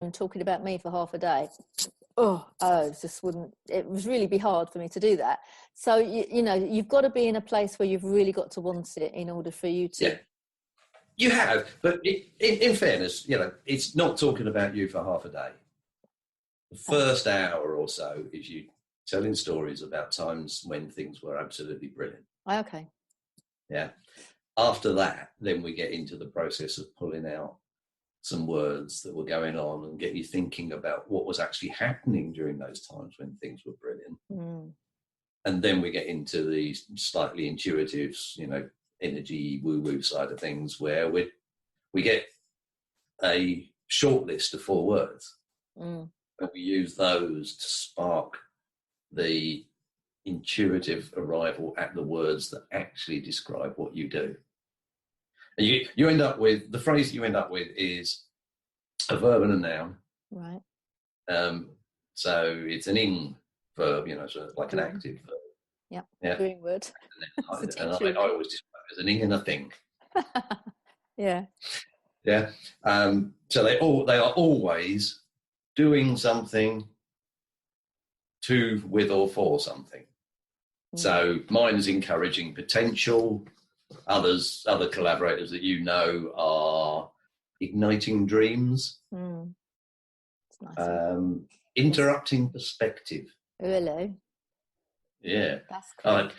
and talking about me for half a day, it just wouldn't, it would really be hard for me to do that. So, you know, you've got to be in a place where you've really got to want it in order for you to. Yeah, you have. But in fairness, you know, it's not talking about you for half a day. The first hour or so is you telling stories about times when things were absolutely brilliant. Okay. Yeah. After that, then we get into the process of pulling out some words that were going on and get you thinking about what was actually happening during those times when things were brilliant. Mm. And then we get into the slightly intuitive, you know, energy woo-woo side of things, where we get a short list of 4 words. Mm. And we use those to spark the intuitive arrival at the words that actually describe what you do. And you end up with, the phrase you end up with is a verb and a noun. Right. So it's an ing verb, you know, so like an active verb. Yep. Yeah. Doing word. And I always describe it as an ing and a thing. Yeah. Yeah. So they are always doing something to, with, or for something. Mm. So mine is encouraging potential. Other collaborators that you know are igniting dreams. Mm. It's nice. Interrupting perspective. Really? Yeah. That's cool.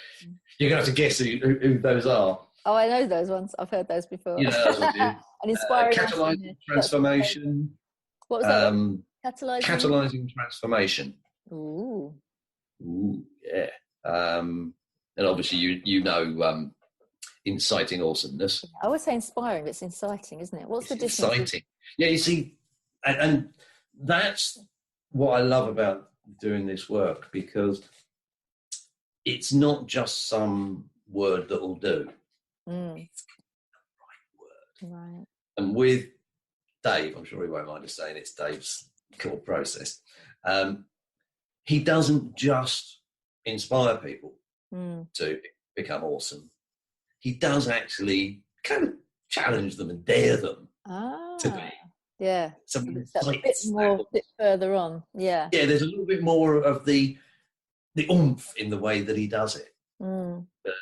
You're going to have to guess who those are. Oh, I know those ones. I've heard those before. You know those ones, do you? An inspiring catalyzing transformation. What was that? Catalyzing transformation. Ooh, yeah. And obviously you know inciting awesomeness. I would say inspiring, but it's inciting, isn't it? What's the difference? Inciting. Yeah, you see, and that's what I love about doing this work, because it's not just some word that will do. Mm. It's the right word. Right. And with Dave, I'm sure he won't mind us saying it's Dave's core process. He doesn't just inspire people to become awesome. He does actually kind of challenge them and dare them to be. Yeah. Something a bit further on. Yeah. Yeah, there's a little bit more of the oomph in the way that he does it that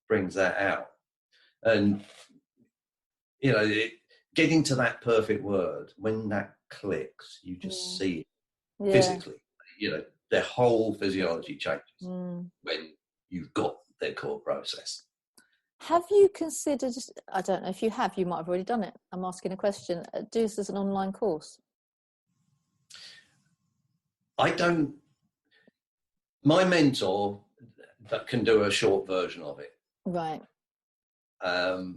brings that out. And, you know, getting to that perfect word, when that clicks, you just see it physically. You know, their whole physiology changes when you've got their core process. Have you considered, I don't know if you have, you might have already done it, I'm asking a question, do this as an online course? My mentor that can do a short version of it. Right. I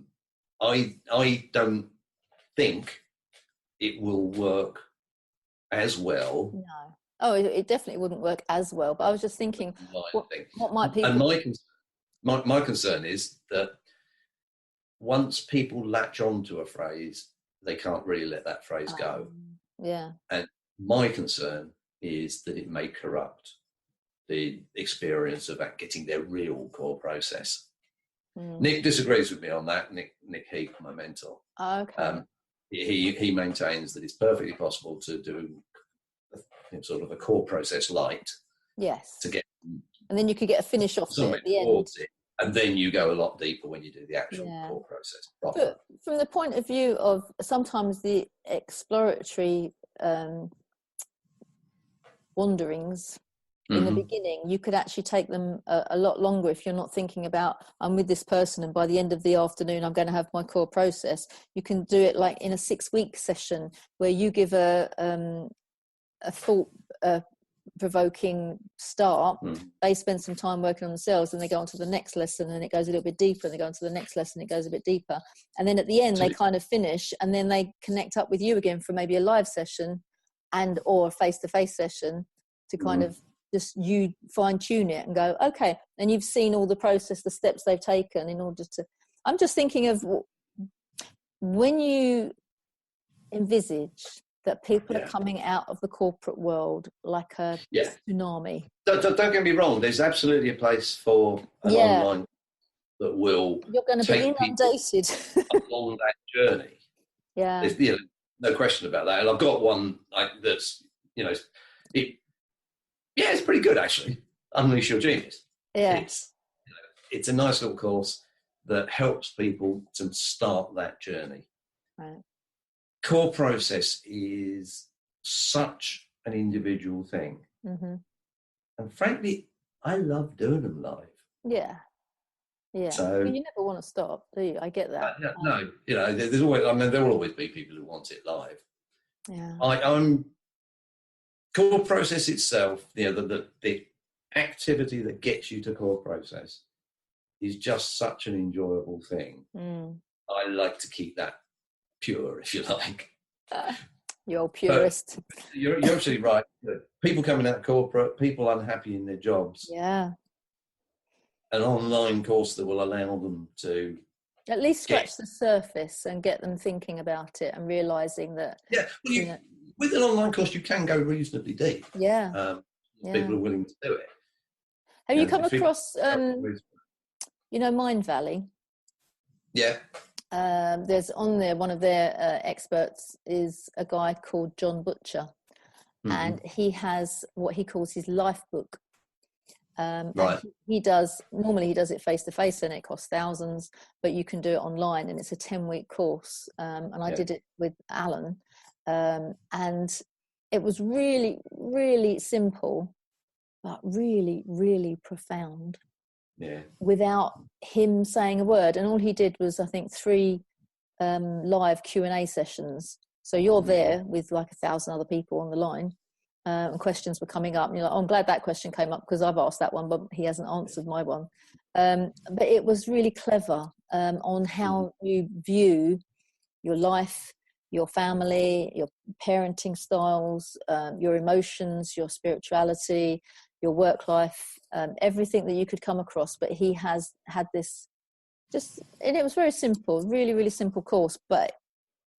don't think it will work as well. No. Oh, it definitely wouldn't work as well, but I was just thinking, what might people... And my concern is that once people latch onto a phrase, they can't really let that phrase go. Yeah. And my concern is that it may corrupt the experience of getting their real core process. Nick disagrees with me on that. Nick Heath, my mentor. Okay. He maintains that it's perfectly possible to do sort of a core process light. Yes. To get, and then you could get a finish off it at the end. And then you go a lot deeper when you do the actual core process properly. But from the point of view of sometimes the exploratory wanderings in the beginning, you could actually take them a lot longer if you're not thinking about, I'm with this person and by the end of the afternoon I'm going to have my core process. You can do it like in a 6-week session where you give a thought provoking start. They spend some time working on themselves and they go on to the next lesson and it goes a little bit deeper, and they go on to the next lesson, it goes a bit deeper, and then at the end they kind of finish and then they connect up with you again for maybe a live session and or a face-to-face session to kind of just you fine-tune it and go, okay, and you've seen all the process, the steps they've taken in order to... I'm just thinking of when you envisage that people are coming out of the corporate world like a tsunami. Don't get me wrong, there's absolutely a place for an online that will... You're going to be inundated. along that journey. Yeah. There's no question about that. And I've got one that's, it's pretty good actually. Unleash Your Genius. Yeah. It's a nice little course that helps people to start that journey. Right. Core process is such an individual thing. Mm-hmm. And frankly, I love doing them live. Yeah. Yeah. So you never want to stop, do you? I get that. No, there's always, there will always be people who want it live. Yeah. I'm core process itself, the activity that gets you to core process is just such an enjoyable thing. I like to keep that pure, if you like. You're purist. You're absolutely right. People coming out of corporate, people unhappy in their jobs. Yeah. An online course that will allow them to at least scratch the surface and get them thinking about it and realising that. Yeah, with an online course, you can go reasonably deep. Yeah. People are willing to do it. Have you come across, Mind Valley? Yeah. There's on there, one of their experts is a guy called John Butcher, and he has what he calls his life book. Right. He normally does it face to face, and it costs thousands, but you can do it online, and it's a 10-week course. And I did it with Alan, and it was really, really simple, but really, really profound. Yeah. Without him saying a word, and all he did was, I think, 3 live Q&A sessions. So you're there with like 1,000 other people on the line, and questions were coming up, and you're like, oh, I'm glad that question came up because I've asked that one, but he hasn't answered my one. But it was really clever on how you view your life, your family, your parenting styles, your emotions, your spirituality, your work life, everything that you could come across. But he has had this and it was very simple, really, really simple course, but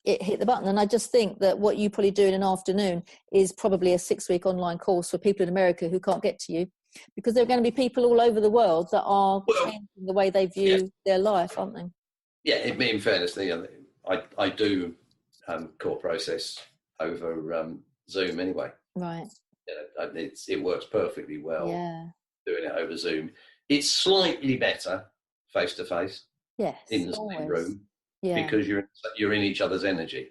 it hit the button. And I just think that what you probably do in an afternoon is probably a 6-week online course for people in America who can't get to you, because there are going to be people all over the world that are changing the way they view their life, aren't they? Yeah, in fairness, I do core process over Zoom anyway. Right. It works perfectly well. Yeah. Doing it over Zoom. It's slightly better face to face. Yes. In the same room. Yeah. Because you're in each other's energy,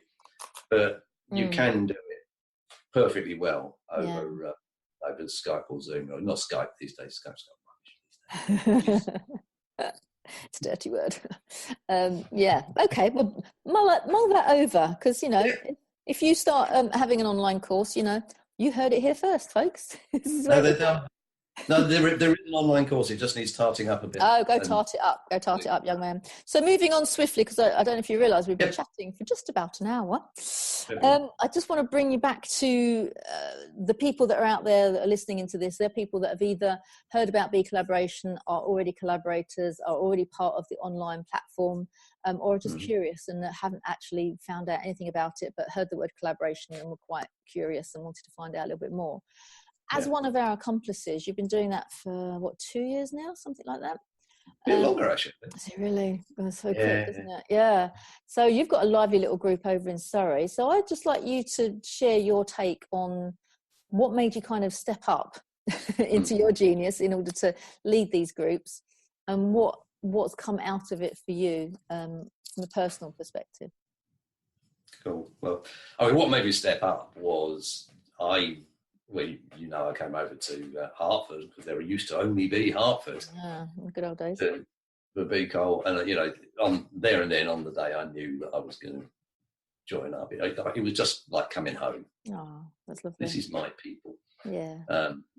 but you can do it perfectly well over Skype or Zoom. Or not Skype these days. Skype's not much. It's a dirty word. Okay, well, mull that over, because if you start having an online course, you heard it here first, folks. No, there is an online course. It just needs tarting up a bit. Oh, go tart it up. Go tart it up, young man. So moving on swiftly, because I don't know if you realise we've been chatting for just about an hour. I just want to bring you back to the people that are out there that are listening into this. They're people that have either heard about BeCollaboration, are already collaborators, are already part of the online platform, or are just curious and haven't actually found out anything about it, but heard the word collaboration and were quite curious and wanted to find out a little bit more. As one of our accomplices, you've been doing that for, 2 years now? Something like that? A bit longer, actually. Is it really? Oh, so quick, isn't it? Yeah. So you've got a lively little group over in Surrey. So I'd just like you to share your take on what made you kind of step up into your genius in order to lead these groups, and what's come out of it for you from a personal perspective. Cool. Well, what made me step up was I came over to Hartford because there used to only be Hartford. Yeah, good old days. For BeColl, and on there and then on the day I knew that I was going to join up. It was just like coming home. Oh, that's lovely. This is my people. Yeah.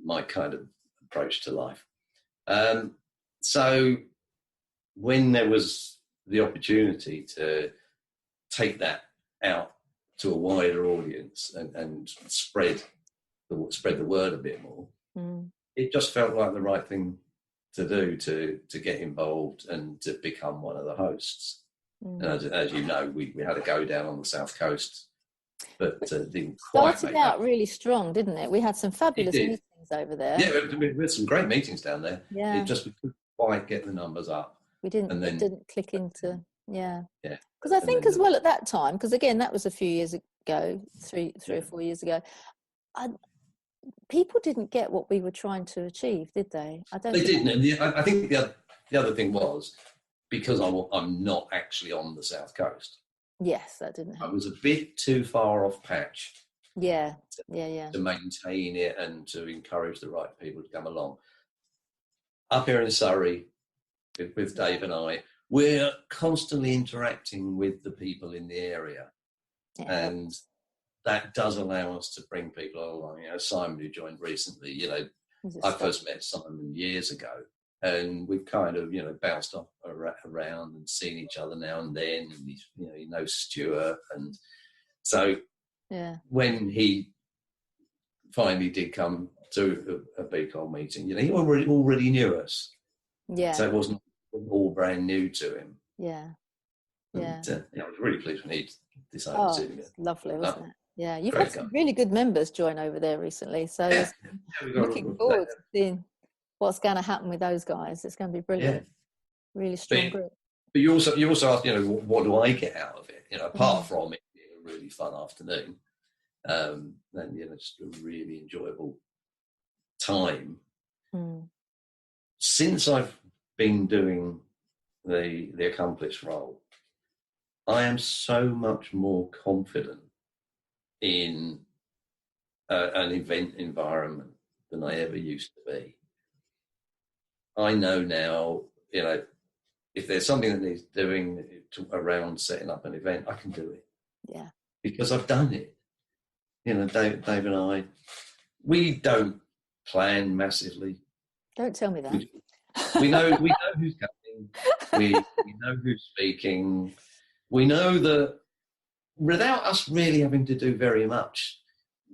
My kind of approach to life. So when there was the opportunity to take that out to a wider audience and spread the word a bit more, it just felt like the right thing to do to get involved and to become one of the hosts. And as you know, we had a go down on the south coast, but didn't quite started out really strong, didn't it? We had some fabulous meetings over there. Yeah, we had some great meetings down there. Yeah, we couldn't quite get the numbers up. We didn't. It didn't click into. Yeah. Yeah. Because I think as well at that time, because again that was a few years ago, three or 4 years ago, people didn't get what we were trying to achieve, did they? They didn't. And I think the other thing was, because I'm not actually on the South Coast. Yes, that didn't help. I was a bit too far off patch. Yeah. To maintain it and to encourage the right people to come along. Up here in Surrey, with Dave and I, we're constantly interacting with the people in the area. Yeah. And that does allow us to bring people along. You know, Simon, who joined recently, you know, I first met Simon years ago, and we've kind of, you know, bounced off around and seen each other now and then. And he's, you know, he knows Stuart, and so when he finally did come to a BeColl meeting, you know, he already knew us. Yeah. So it wasn't all brand new to him. Yeah. And, I was really pleased when he decided to. It's lovely, wasn't it? Yeah, you've had some really good members join over there recently, so looking forward to seeing what's going to happen with those guys. It's going to be brilliant. Yeah. Really strong group. But you also asked, you know, what do I get out of it? You know, apart from it being a really fun afternoon, and you know, just a really enjoyable time. Since I've been doing the accomplished role, I am so much more confident in an event environment than I ever used to be. I know now, you know, if there's something that needs doing around setting up an event, I can do it. Yeah. Because I've done it. You know, Dave and I, we don't plan massively. Don't tell me that. We know who's coming. We know who's speaking. We know that without us really having to do very much,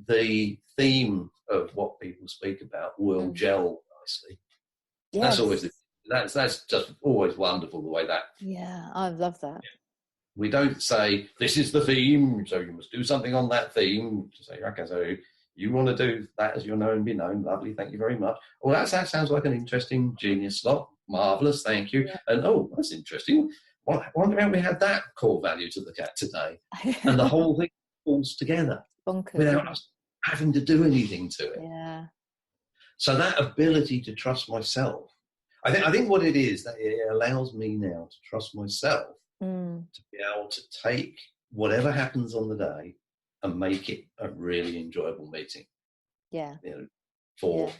the theme of what people speak about will gel nicely. Yes. That's just always wonderful the way that. Yeah, I love that. Yeah. We don't say, this is the theme, so you must do something on that theme. To say, okay, so you want to do that as your know and be known. Lovely, thank you very much. Oh, that sounds like an interesting genius slot. Marvellous, thank you. Yeah. And oh, that's interesting. I wonder how we had that core value to look at today. And the whole thing falls together without us having to do anything to it. Yeah. So that ability to trust myself, I think what it is, that it allows me now to trust myself to be able to take whatever happens on the day and make it a really enjoyable meeting. Yeah. You know, for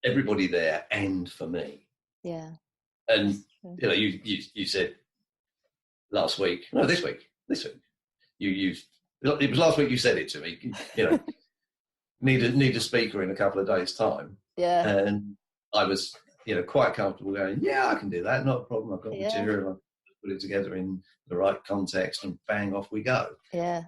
everybody there and for me. Yeah. And you know, you said this week, you used, it was last week you said it to me, you know, need a speaker in a couple of days' time. Yeah. And I was, you know, quite comfortable going, yeah, I can do that, not a problem. I've got material, I'll put it together in the right context and bang, off we go. Yeah.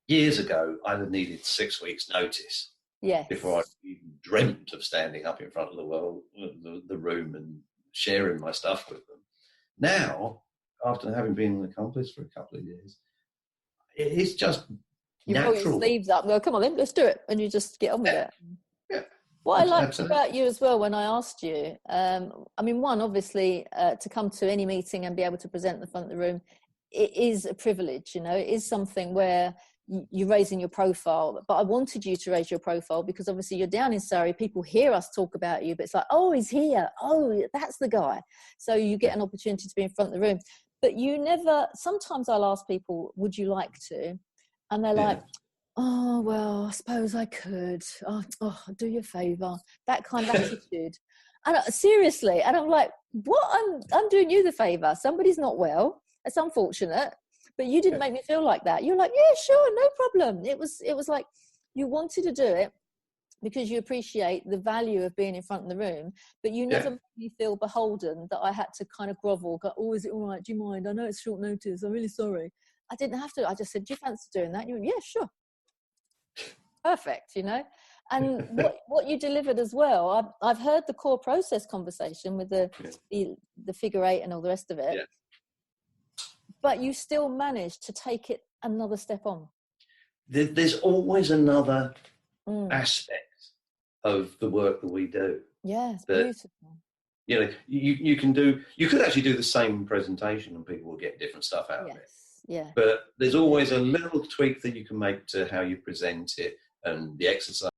Years ago, I'd have needed 6 weeks' notice before I even dreamt of standing up in front of the room and sharing my stuff with them. Now, after having been an accomplice for a couple of years, it's just natural. You pull your sleeves up and go, come on then, let's do it. And you just get on with it. Yeah. What I liked about you as well when I asked you, I mean, one, obviously, to come to any meeting and be able to present in the front of the room, it is a privilege, you know, it is something where you're raising your profile. But I wanted you to raise your profile because obviously you're down in Surrey, people hear us talk about you, but it's like, oh, he's here. Oh, that's the guy. So you get an opportunity to be in front of the room. But you never, sometimes I'll ask people, would you like to? And they're like, oh, well, I suppose I could. Oh, do you a favour. That kind of attitude. And seriously, and I'm like, what? I'm doing you the favour. Somebody's not well. It's unfortunate. But you didn't make me feel like that. You're like, yeah, sure, no problem. It was like you wanted to do it because you appreciate the value of being in front of the room, but you never made me feel beholden that I had to kind of grovel, go, oh, is it all right? Do you mind? I know it's short notice. I'm really sorry. I didn't have to. I just said, do you fancy doing that? And you went, yeah, sure. Perfect, you know? And what you delivered as well, I've heard the core process conversation with the figure eight and all the rest of it. Yeah. But you still managed to take it another step on. There's always another aspect of the work that we do. Yeah, it's beautiful. You know, you could actually do the same presentation and people will get different stuff out of it. Yeah. But there's always a little tweak that you can make to how you present it and the exercise